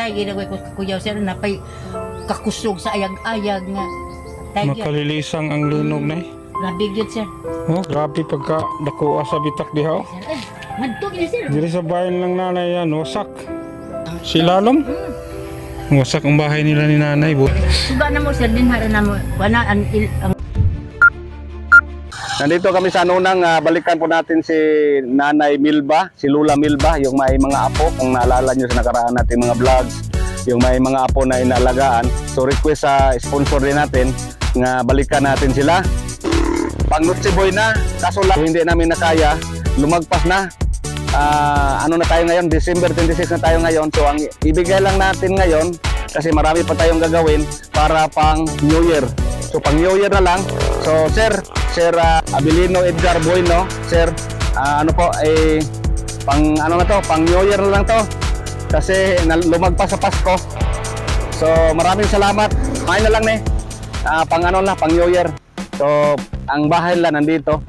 Tay ginagay ko kuya sir napay kakusog sa ayag-ayag nga. Tay Makalilisang ang linog na eh. grabe gyud sir. Oh, grabe pagka dakuha sa bitak diha. Oh. Sir, madto gid sir. Diri sa bayan lang nanay yan, wasak. Silalom? Wasak ang bahay nila ni nanay. Suga na mo sir din hara na mo. Wala ang Nandito kami sa nunang balikan po natin si Nanay Milba, si Lula Milba, yung may mga apo, kung naalala nyo sa nakaraan natin mga vlogs, yung may mga apo na inalagaan. So request sa sponsor din natin nga balikan natin sila. Pang Noche Boy na, kaso lang hindi namin nakaya, lumagpas na. Ano na tayo ngayon, December 26 na tayo ngayon. So ang ibigay lang natin ngayon, kasi marami pa tayong gagawin para pang New Year. So pang New Year na lang. So Sir Abilino Edgar Bueno, Sir, ano po, pang ano na to, pang New Year na lang to. Kasi lumagpas sa Pasko. So maraming salamat. Kain na lang pang ano na, pang New Year. So ang bahay nila nandito.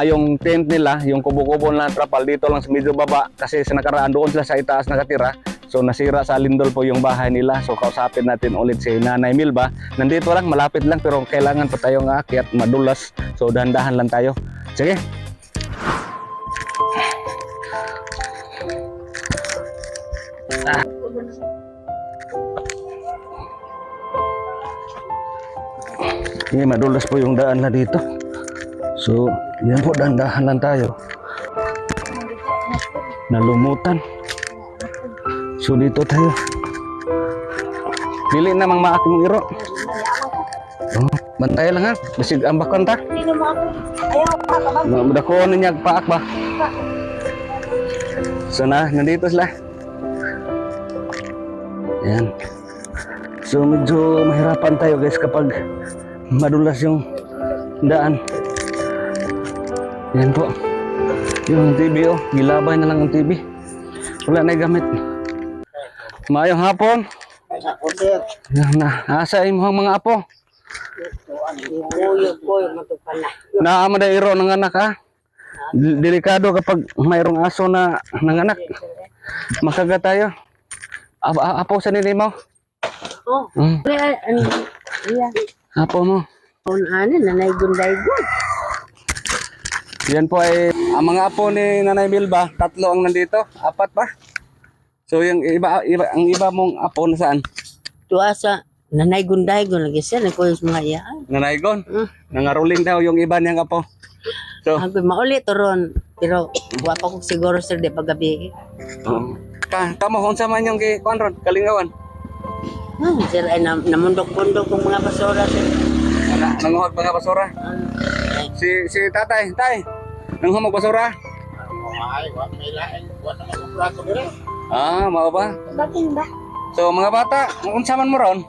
Yung tent nila, yung kubo-kubo na trapal dito lang sa medyo baba kasi sa nakaraan doon sila sa itaas nakatira. So nasira sa lindol po yung bahay nila. So kausapin natin ulit si Nanay Milba. Nandito lang, malapit lang pero kailangan pa tayong aakyat, madulas. So dahan-dahan lang tayo. Sige. Sige, madulas po yung daan na dito. So, yan po, dahan-dahan lang tayo. Nalumutan. So, dito tayo. Dili namang maak mong iro. Oh, bantay lang ha. Basig ang bakon ta. Madakuan niya paak ba? So na, nandito sila. Yan. So, medyo mahirapan tayo guys kapag madulas yung daan. Yan po. Yung TV oh, gilabay na lang ang TV. Wala na gamit. Maayong hapon. Yan na. Asa imong mga apo? Naama na iro ng anak ha. Delikado kapag mayroong aso na nanganak. Makagat tayo. Apo sa nini mo? Oh. Apo mo. Ano nanay gunday-gun. Yan po ay ang mga apo ni Nanay Milba, 3 ang nandito, 4 pa. So yung ang iba mong apo nasaan? Tuwa sa nanay gunday-gun lagi sir ko yung mga iyaan. Nanaygon. Nangaruling daw yung iba niyang apo. So, Ako maulit ron pero wa pa ko siguro sir di paggabi. Kamo unsa man yung kuan ron, kalingawan. Sir ay namundok-bundok ng mga basura sir. Nanguhag mga basura. Si tatay, nanguhag basura. Mao ba? Bakit ba? So mga bata, unsa man mo ron?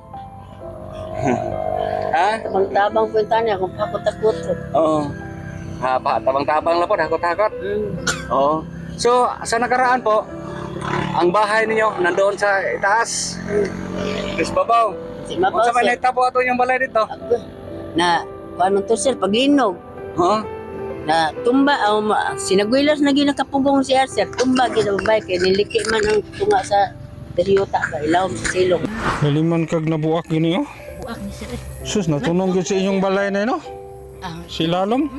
Ha? Tabang-tabang po niya kung takot-takot. Oo. Tabang-tabang lang po, takot-takot. Oo. So, sa nakaraan po, ang bahay ninyo nandoon sa itaas. Chris Babaw. Si Mabaw Unsa man sir. naitapo ato yung balay dito? Na, paano to sir, paglinog. Huh? Na tumba, sinagwilas na ginakapugong si sir. Tumba, ginabay, kaya niliki man ang tunga sa Daryota, ka ilaw sa silong. Haliman kag nabuak gini oh. Buak ni sir. Sus, natunog yun sa inyong balay na no? Ah, Silalom?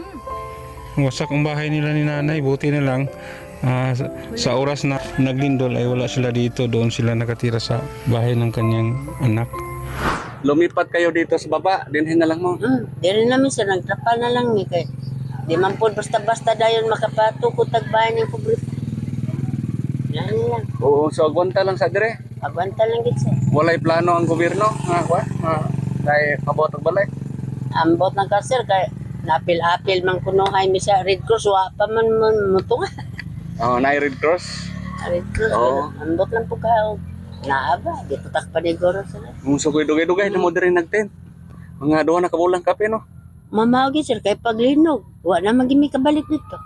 Wasak ang bahay nila ni nanay. Buti na lang sa oras na naglindol ay wala sila dito. Doon sila nakatira sa bahay ng kanyang anak. Lumipat kayo dito sa baba, dinhin na lang mo. Di rin namin sir, nagtrapal na lang ni kay. Di man po basta-basta dayon makapatukod tagbayan ng kubrito. Yan lang. Oo, so agwanta lang sa dire. Agwanta lang gid sir. Walay plano ang gobyerno, kay kabot og balay. Ambot ng ka sir kay napil-apil man kunuhay mi sa Red Cross wa pa man mutunga. Na Red Cross. Red Cross. Oo. Ambot lang po ka. Naaba, di tutak pa ni Goro sir. So koy dugay-dugay na mo dire nagtent. Mga duha na kabulang kape no. Mamagi sir kay paglinog. Wa na magimi kabalik dito.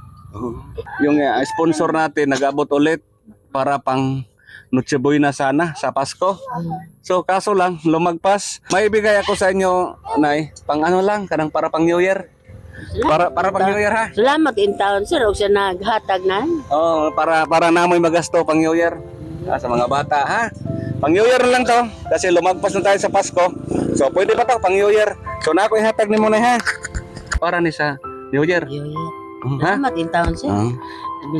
Yung sponsor natin nag-abot ulit para pang Noche Buena sana sa Pasko. So kaso lang lumagpas. May ibigay ako sa inyo, Nay, pang ano lang, kanang para pang New Year. Para pang New Year ha. Salamat in town sir og siya naghatag na. Para namoy magasto pang New Year. Sa mga bata ha. Pang New Year na lang to kasi lumagpas na tayo sa Pasko. So pwede ba to pang New Year? So na ako ihatag ni mo na ha. Para ni sa New Year. Ha? Salamat in taon sir.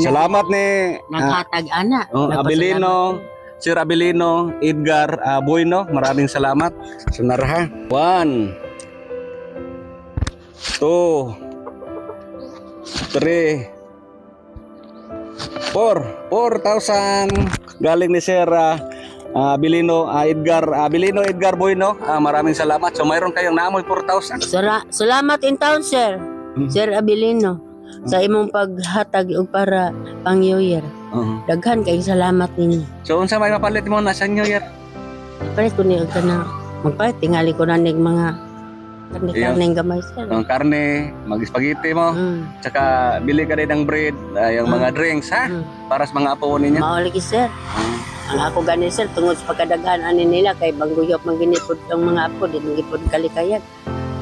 Salamat ni Naghatag ana. Abilino, Sir Abilino, Edgar Bueno. Maraming salamat. So naraha. 1 2 3 4,000 galing ni Sir Abilino, Abilino, Edgar Bueno. Maraming salamat. So mayroon kayong naamoy 4,000. Salamat in taon sir. Sir Abilino sa imong paghatag og para pang New Year. Daghan kay salamat ninyo. So unsa may mapalit mo na sa New Year? Palit ko ni og kana magpalit tingali ko na nig mga karne gamay sir. Ang karne, mag-spaghetti mo, tsaka bili ka din ng bread, yung mga drinks ha, para sa mga apo ninyo. Mauli sir. Ang ako gani sir tungod sa pagkadaghan ani nila kay bangguyok man ginipod ang mga apo di magipod kalikayan.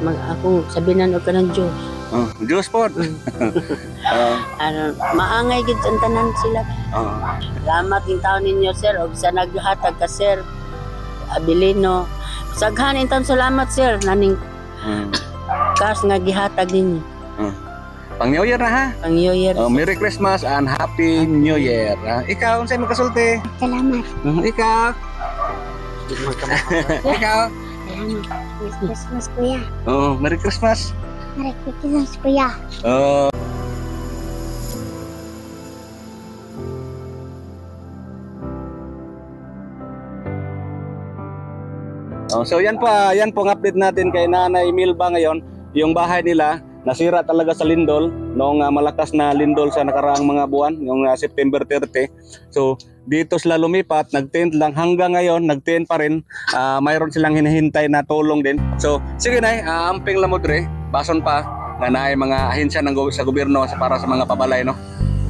Mag akong sabinan og kanang Dios. Diyos po. Maangay gid ang tanan sila. Salamat in taon ninyo sir og sa naghatag ka sir Abilino. Saghan in taon salamat sir naning kas nga gihatag ninyo. Pang New Year na ha. Pang New Year. Merry Christmas and Happy New Year. Ikaw, unsay magkasulti? Salamat. Ikaw. Ikaw. Salamat. Merry Christmas, Kuya. Merry Christmas. Merry Christmas, Kuya. So yan pong update natin kay Nanay Milba ngayon. Yung bahay nila nasira talaga sa lindol noong malakas na lindol sa nakaraang mga buwan, yung September 30. So dito sila lumipat, nag-tent lang hanggang ngayon, nag-tent pa rin. Mayroon silang hinihintay na tulong din. So sige na, amping lamodre, bason pa nga naay mga ahensya sa gobyerno para sa mga pabalay, no?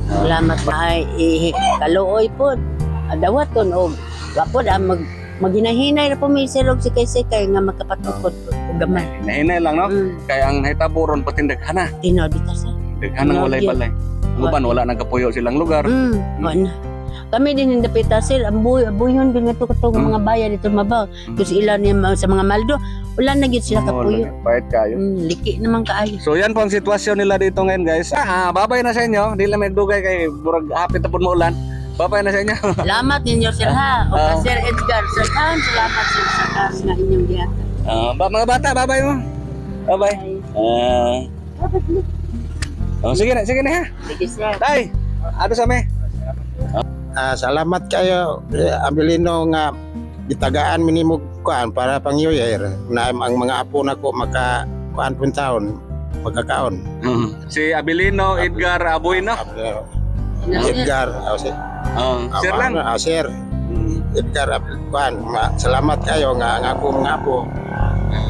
Salamat ay kaluoy po. Dawaton og wapod maghinahinay na po may sirog sikay-sikay nga makapatukod po gamay. Hinahinay lang, no? Kaya ang hitaburon patindaghan na. Tinood ka sa. Daghan ng walay-balay. Uban wala nagkapuyo silang lugar. Wala. Kami din hindi pita sir, buyon din ito katong mga bayan dito mabaw. Kasi ilan sa mga maldo, wala na gyud sila kapuyo. Bayad kayo. Liki naman kaayo. So yan po ang sitwasyon nila dito ngayon, guys. Babay na sa inyo. Di lang may dugay kay burag hapit na po mo ulan. Babay na sa inyo. Salamat ninyo sir ha. O Sir Edgar, salamat sir sa kas nga inyong gihat. Mga bata, babay mo. Babay. Sige na ha. Sige sir. Tay, ato sa me. Salamat kayo Abilino nga gitagaan minimo kuan para pang New Year na ang mga apo nako maka kuan pun taon magkakaon. Si Abilino, Edgar Bueno. Edgar Sir lang. Sir Edgar kuan salamat kayo nga ang ako mga apo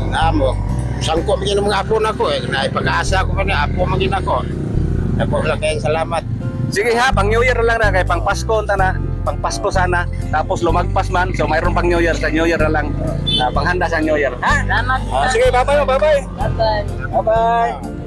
namo sangko mga mga apo nako na ipag-asa ko pa ni apo magin ako. Ako lang kayong salamat. Sige ha, pang New Year lang na kay pang Pasko na, pang Pasko sana. Tapos lumagpas man, so mayroon pang New Year sa New Year na lang. Panghanda sa New Year. Ha? Salamat. Sige, bye-bye. Bye-bye. Bye-bye.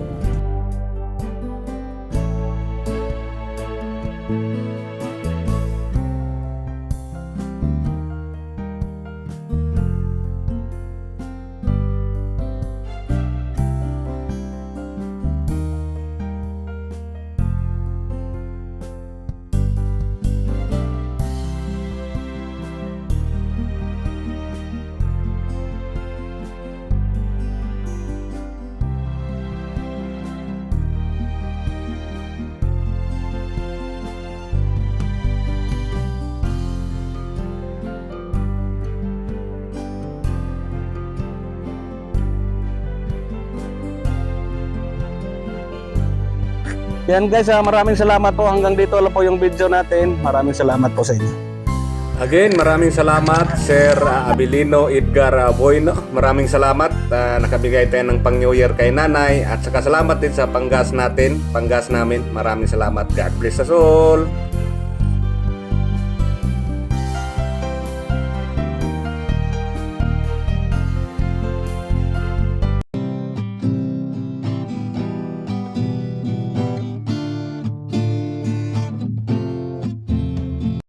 Yan guys, maraming salamat po. Hanggang dito lang po yung video natin. Maraming salamat po sa inyo. Again, maraming salamat Sir Abilino, Edgar Bueno. Maraming salamat nakabigay tayo ng pang New Year kay Nanay. At saka salamat din sa panggas natin, panggas namin. Maraming salamat. God bless us all.